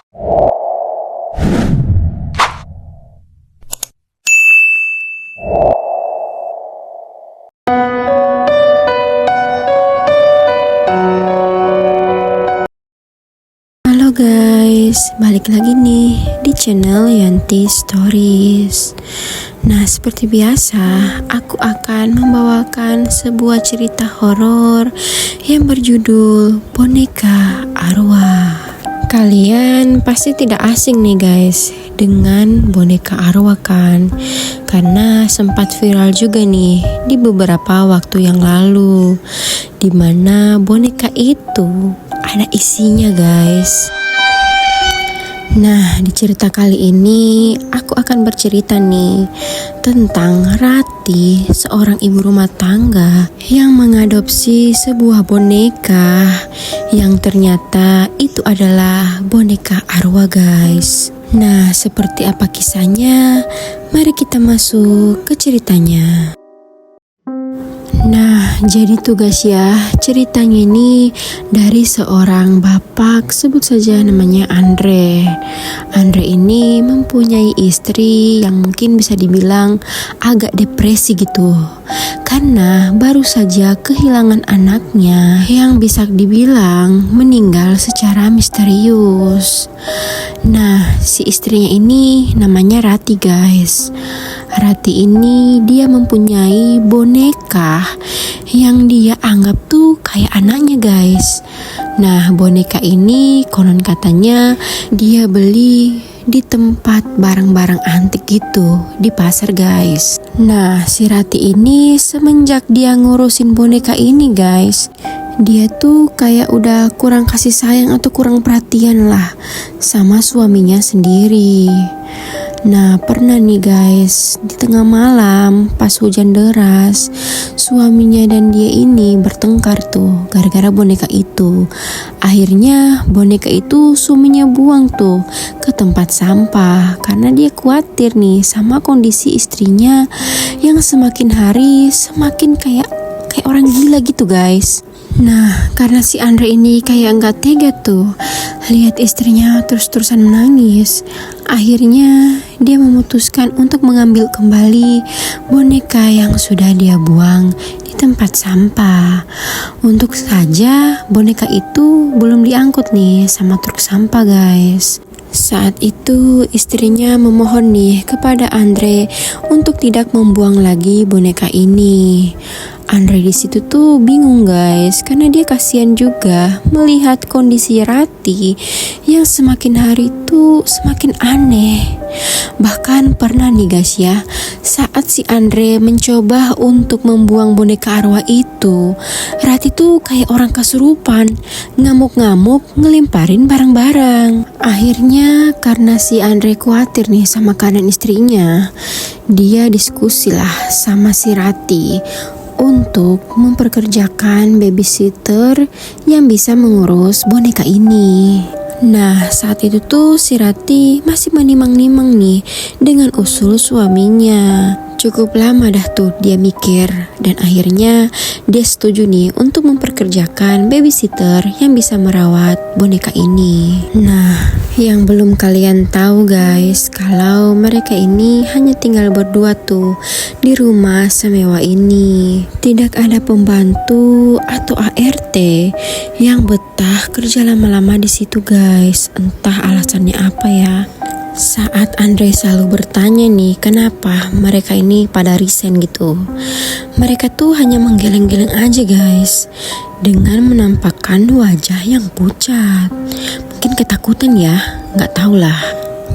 Halo guys, balik lagi nih di channel Yanti Stories. Nah, seperti biasa, aku akan membawakan sebuah cerita horor yang berjudul Boneka Arwah. Kalian pasti tidak asing nih guys dengan boneka arwah kan? Karena sempat viral juga nih di beberapa waktu yang lalu, dimana boneka itu ada isinya guys. Nah, di cerita kali ini aku akan bercerita nih tentang Rati, seorang ibu rumah tangga yang mengadopsi sebuah boneka yang ternyata itu adalah boneka arwah guys. Nah, seperti apa kisahnya? Mari kita masuk ke ceritanya. Nah, jadi tugas ya, ceritanya ini dari seorang bapak, sebut saja namanya Andre. Andre ini mempunyai istri yang mungkin bisa dibilang agak depresi gitu. Karena baru saja kehilangan anaknya yang bisa dibilang meninggal secara misterius. Nah, si istrinya ini namanya Rati guys. Rati ini dia mempunyai boneka yang dia anggap tuh kayak anaknya guys. Nah, boneka ini konon katanya dia beli di tempat barang-barang antik gitu di pasar guys. Nah, si Rati ini semenjak dia ngurusin boneka ini guys, dia tuh kayak udah kurang kasih sayang atau kurang perhatian lah sama suaminya sendiri. Nah, pernah nih guys, di tengah malam pas hujan deras, suaminya dan dia ini bertengkar tuh gara-gara boneka itu. Akhirnya boneka itu suaminya buang tuh ke tempat sampah karena dia khawatir nih sama kondisi istrinya yang semakin hari semakin kayak orang gila gitu guys. Nah, karena si Andre ini kayak nggak tega tuh lihat istrinya terus-terusan menangis. Akhirnya dia memutuskan untuk mengambil kembali boneka yang sudah dia buang di tempat sampah. Untuk saja boneka itu belum diangkut nih sama truk sampah guys. Saat itu istrinya memohon nih kepada Andre untuk tidak membuang lagi boneka ini. Andre di situ tuh bingung guys, karena dia kasihan juga melihat kondisi Rati yang semakin hari tuh semakin aneh. Bahkan pernah nih guys ya, saat si Andre mencoba untuk membuang boneka arwah itu, Rati tuh kayak orang kesurupan, ngamuk-ngamuk ngelemparin barang-barang. Akhirnya karena si Andre khawatir nih sama keadaan istrinya, dia diskusi lah sama si Rati untuk memperkerjakan babysitter yang bisa mengurus boneka ini. Nah, saat itu tuh si Rati masih menimang-nimang nih dengan usul suaminya. Cukup lama dah tuh dia mikir dan akhirnya dia setuju nih untuk memperkerjakan babysitter yang bisa merawat boneka ini. Nah, yang belum kalian tahu guys, kalau mereka ini hanya tinggal berdua tuh di rumah semewah ini. Tidak ada pembantu atau ART yang betah kerja lama-lama di situ guys. Entah alasannya apa ya. Saat Andre selalu bertanya nih kenapa mereka ini pada resign gitu, mereka tuh hanya menggeleng-geleng aja guys dengan menampakkan wajah yang pucat. Mungkin ketakutan ya, nggak tahu lah.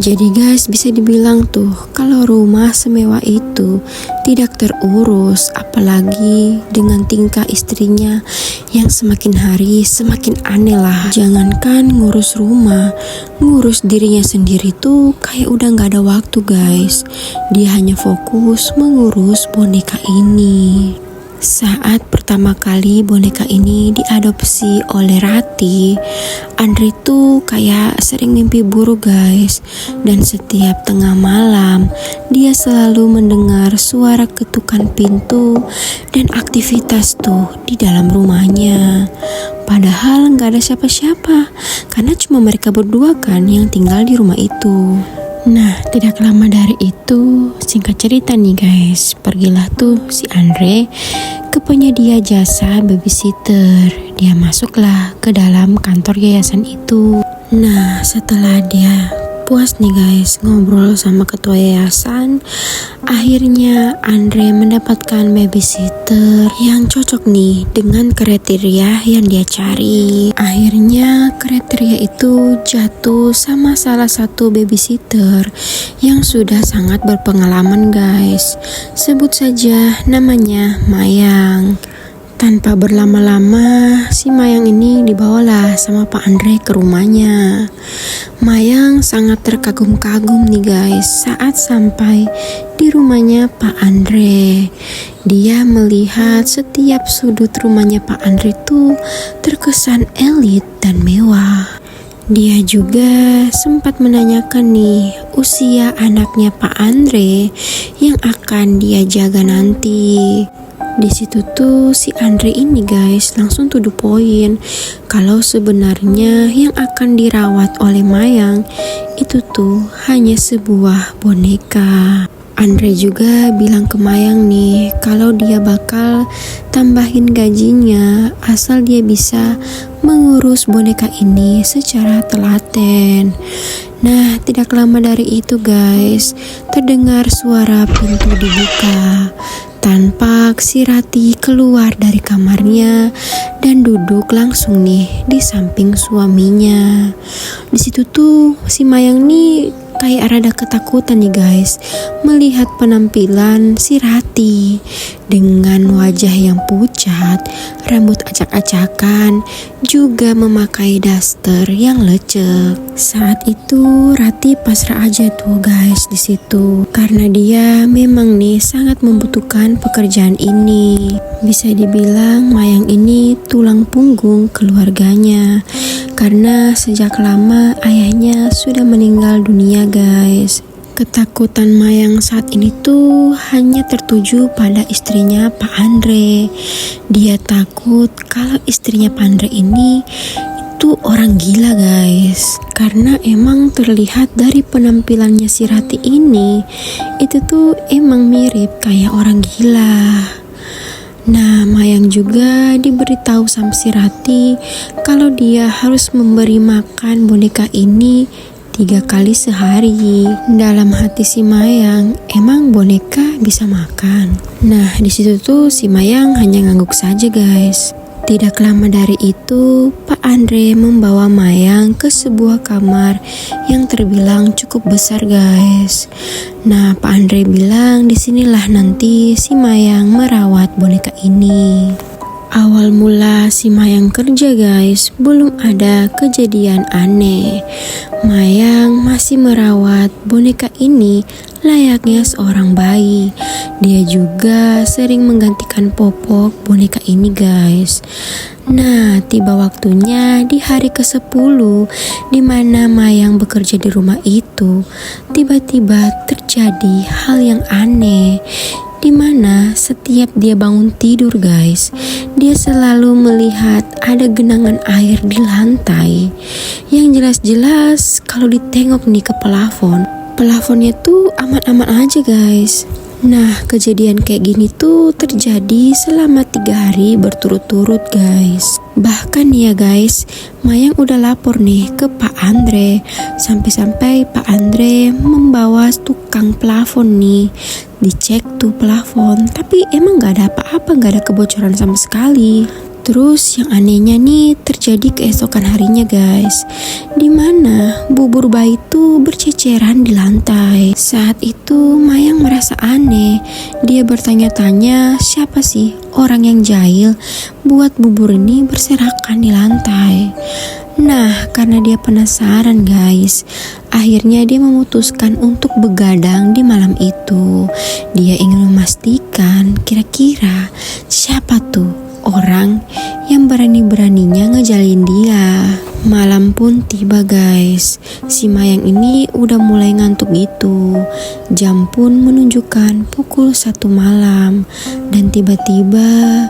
Jadi guys, bisa dibilang tuh kalau rumah semewah itu tidak terurus, apalagi dengan tingkah istrinya yang semakin hari semakin aneh lah. Jangankan ngurus rumah, ngurus dirinya sendiri tuh kayak udah gak ada waktu guys. Dia hanya fokus mengurus boneka ini. Saat pertama kali boneka ini diadopsi oleh Rati, Andre tuh kayak sering mimpi buruk guys. Dan setiap tengah malam, dia selalu mendengar suara ketukan pintu dan aktivitas tuh di dalam rumahnya. Padahal nggak ada siapa-siapa, karena cuma mereka berdua kan yang tinggal di rumah itu. Nah, tidak lama dari itu, singkat cerita nih guys, pergilah tuh si Andre ke penyedia jasa babysitter. Dia masuklah ke dalam kantor yayasan itu. Nah, setelah dia puas nih guys ngobrol sama ketua yayasan, akhirnya Andre mendapatkan babysitter yang cocok nih dengan kriteria yang dia cari. Akhirnya kriteria itu jatuh sama salah satu babysitter yang sudah sangat berpengalaman guys. Sebut saja namanya Mayang. Tanpa berlama-lama, si Mayang ini dibawalah sama Pak Andre ke rumahnya. Mayang sangat terkagum-kagum nih guys saat sampai di rumahnya Pak Andre. Dia melihat setiap sudut rumahnya Pak Andre tuh terkesan elit dan mewah. Dia juga sempat menanyakan nih usia anaknya Pak Andre yang akan dia jaga nanti. Di situ tuh si Andre ini guys langsung to the point kalau sebenarnya yang akan dirawat oleh Mayang itu tuh hanya sebuah boneka. Andre juga bilang ke Mayang nih kalau dia bakal tambahin gajinya asal dia bisa mengurus boneka ini secara telaten. Nah, tidak lama dari itu guys, terdengar suara pintu dibuka. Tampak si Rati keluar dari kamarnya dan duduk langsung nih di samping suaminya. Di situ tuh si Mayang nih kayak rada ketakutan nih guys melihat penampilan si Rati dengan wajah yang pucat, rambut acak-acakan, juga memakai daster yang lecek. Saat itu Rati pasrah aja tuh guys di situ karena dia memang nih sangat membutuhkan pekerjaan ini. Bisa dibilang Mayang ini tulang punggung keluarganya karena sejak lama ayahnya sudah meninggal dunia guys. Ketakutan Mayang saat ini tuh hanya tertuju pada istrinya Pak Andre. Dia takut kalau istrinya Pak Andre ini itu orang gila guys. Karena emang terlihat dari penampilannya si Rati ini, itu tuh emang mirip kayak orang gila. Nah, Mayang juga diberitahu sama si Rati kalau dia harus memberi makan boneka ini 3 kali sehari. Dalam hati si Mayang, emang boneka bisa makan? Nah, di situ tuh si Mayang hanya ngangguk saja guys. Tidak lama dari itu, Pak Andre membawa Mayang ke sebuah kamar yang terbilang cukup besar guys. Nah, Pak Andre bilang disinilah nanti si Mayang merawat boneka ini. Awal mula si Mayang kerja guys, belum ada kejadian aneh. Mayang masih merawat boneka ini layaknya seorang bayi. Dia juga sering menggantikan popok boneka ini guys. Nah, tiba waktunya di hari ke-10 di mana Mayang bekerja di rumah itu, tiba-tiba terjadi hal yang aneh. Di mana setiap dia bangun tidur guys, dia selalu melihat ada genangan air di lantai. Yang jelas-jelas kalau ditengok nih ke plafonnya tuh aman-aman aja guys. Nah, kejadian kayak gini tuh terjadi selama 3 hari berturut-turut guys. Bahkan ya guys, Mayang udah lapor nih ke Pak Andre. Sampai-sampai Pak Andre membawa tukang plafon nih. Dicek tuh plafon, tapi emang gak ada apa-apa, gak ada kebocoran sama sekali. Terus yang anehnya nih terjadi keesokan harinya guys, dimana bubur bayi tuh itu berceceran di lantai. Saat itu Mayang merasa aneh. Dia bertanya-tanya siapa sih orang yang jahil buat bubur ini berserakan di lantai. Nah, karena dia penasaran guys, akhirnya dia memutuskan untuk begadang di malam itu. Dia ingin memastikan kira-kira siapa tuh orang yang berani-beraninya ngejalin dia. Malam pun tiba guys. Si Mayang ini udah mulai ngantuk gitu. Jam pun menunjukkan pukul 1 malam. Dan tiba-tiba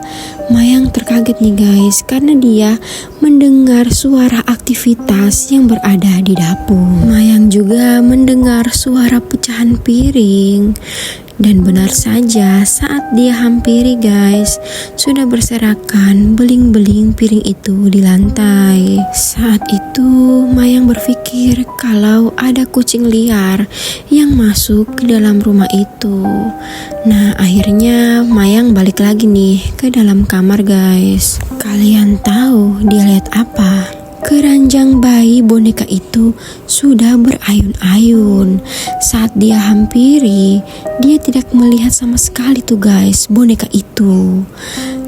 Mayang terkaget nih guys, karena dia mendengar suara aktivitas yang berada di dapur. Mayang juga mendengar suara pecahan piring. Dan benar saja, saat dia hampiri guys, sudah berserakan beling-beling piring itu di lantai. Saat itu Mayang berpikir kalau ada kucing liar yang masuk ke dalam rumah itu. Nah, akhirnya Mayang balik lagi nih ke dalam kamar guys. Kalian tahu dia lihat apa? Keranjang bayi boneka itu sudah berayun-ayun. Saat dia hampiri, dia tidak melihat sama sekali tuh guys boneka itu.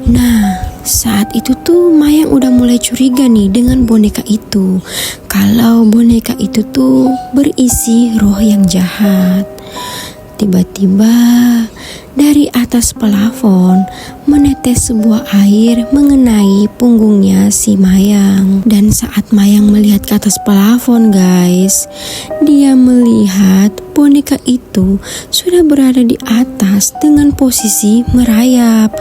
Nah, saat itu tuh Mayang udah mulai curiga nih dengan boneka itu. Kalau boneka itu tuh berisi roh yang jahat. Tiba-tiba dari atas plafon menetes sebuah air mengenai punggungnya si Mayang. Dan saat Mayang melihat ke atas plafon guys, dia melihat boneka itu sudah berada di atas dengan posisi merayap.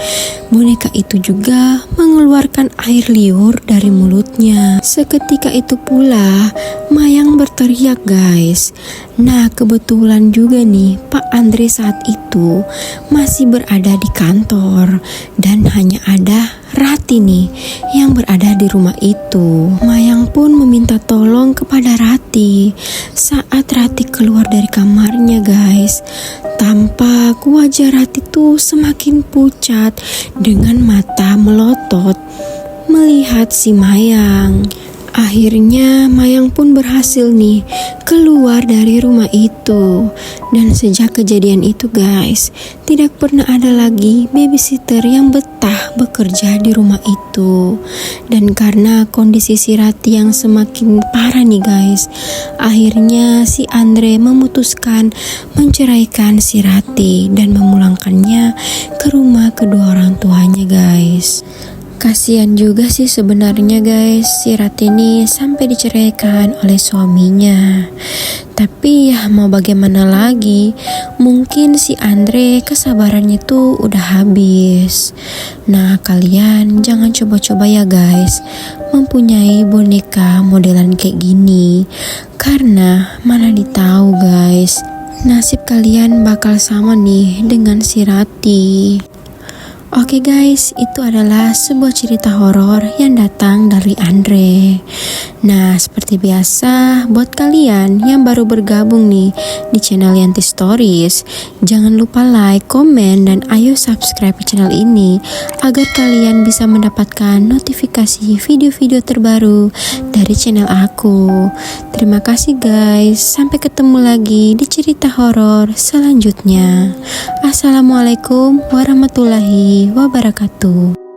Boneka itu juga mengeluarkan air liur dari mulutnya. Seketika itu pula Mayang berteriak guys. Nah, kebetulan juga nih Pak Andre saat itu masih berada di kantor dan hanya ada Rati nih yang berada di rumah itu. Mayang pun meminta tolong kepada Rati. Saat Rati keluar dari kamarnya guys, tampak wajah Rati tuh semakin pucat dengan mata melotot melihat si Mayang. Akhirnya Mayang pun berhasil nih keluar dari rumah itu. Dan sejak kejadian itu guys, tidak pernah ada lagi babysitter yang betah bekerja di rumah itu. Dan karena kondisi si Rati yang semakin parah nih guys, akhirnya si Andre memutuskan menceraikan si Rati dan memulangkannya ke rumah kedua orang tuanya guys. Kasian juga sih sebenarnya guys, si Rati ini sampai diceraikan oleh suaminya. Tapi ya mau bagaimana lagi, mungkin si Andre kesabarannya tuh udah habis. Nah, kalian jangan coba-coba ya guys mempunyai boneka modelan kayak gini, karena mana ditahu guys, nasib kalian bakal sama nih dengan si Rati. Oke guys, itu adalah sebuah cerita horor yang datang dari Andre. Nah, seperti biasa, buat kalian yang baru bergabung nih di channel Yanti Stories, jangan lupa like, komen, dan ayo subscribe channel ini agar kalian bisa mendapatkan notifikasi video-video terbaru dari channel aku. Terima kasih guys, sampai ketemu lagi di cerita horor selanjutnya. Assalamualaikum warahmatullahi wabarakatuh.